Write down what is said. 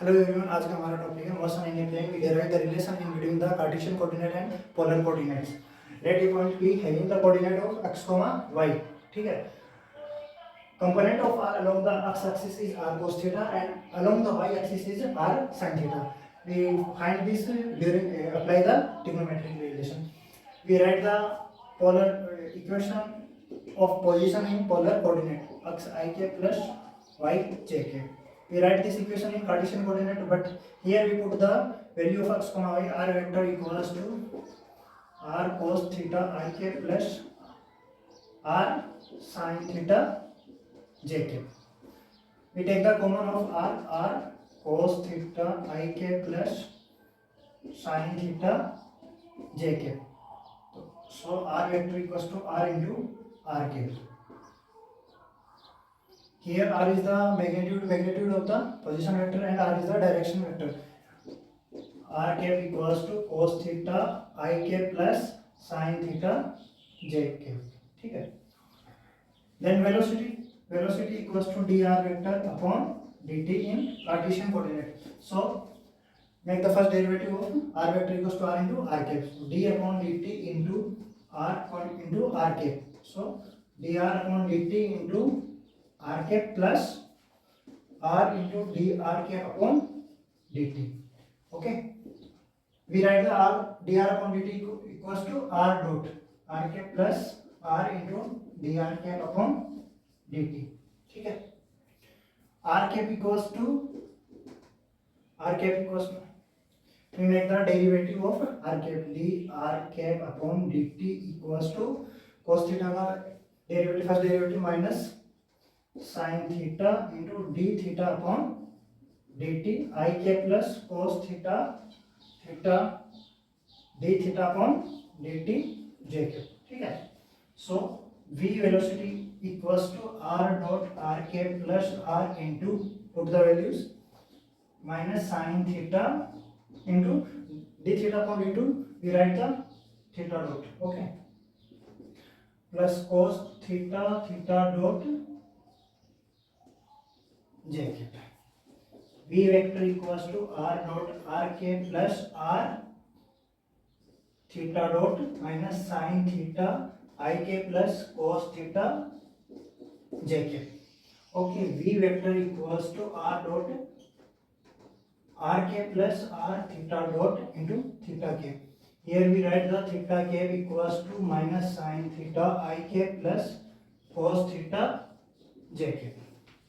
Hello everyone, आज का हमारा टॉपिक है motion in a plane. We derive the relation in between the Cartesian coordinate and polar coordinates. Let a point P having the coordinate of x, y। ठीक है। Component of r along the x axis is r cos theta and along the y axis is r sin theta. We find this during apply the trigonometric relation. We write the polar equation of position in polar coordinate x I k plus y j k. We write this equation in Cartesian coordinate, but here we put the value of x comma y. R vector equals to r cos theta I k plus r sin theta j k. We take the common of r cos theta I k plus sin theta j k. So r vector equals to r into r k. Here r is the magnitude of the position vector and r is the direction vector. R cap equals to cos theta I k plus sin theta j k. ठीक है। Then velocity equals to dr vector upon dt in Cartesian coordinate. So make the first derivative of r vector equals to r into r cap. So d upon dt into r cap. So dr upon dt into r cap plus r into dr cap upon dt. Okay, we write the r dr upon dt equals to r dot r cap plus r into dr cap upon dt. ठीक है। r cap equals to we make the derivative of r cap. dr cap upon dt equals to cos theta का derivative first derivative minus sin theta into d theta upon dt I k plus cos theta d theta upon dt j k. ठीक है। So v velocity equals to r dot r k plus r into put the values minus sin theta into d theta upon dt we write the theta dot. Okay, plus cos theta dot j k. V vector equals to r dot r k plus r theta dot minus sin theta I k plus cos theta j k. Okay, V vector equals to r dot r k plus r theta dot into theta k. Here we write the theta k equals to minus sin theta I k plus cos theta j k.